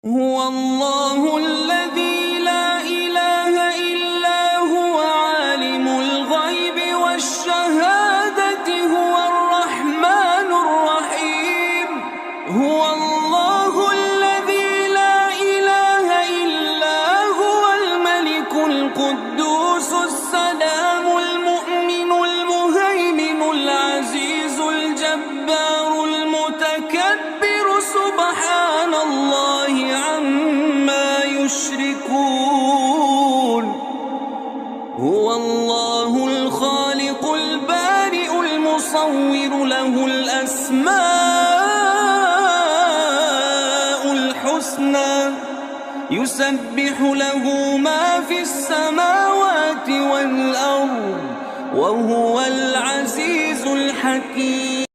هو الله الذي لا إله إلا هو عالم الغيب والشهادة هو الرحمن الرحيم هو الله الذي لا إله إلا هو الملك القدوس السلام المؤمن المهيمن العزيز الجبار المتكبر سبحان الله عما يشركون هو الله الخالق البارئ المصور له الأسماء الحسنى يسبح له ما في السماوات والأرض وهو العزيز الحكيم.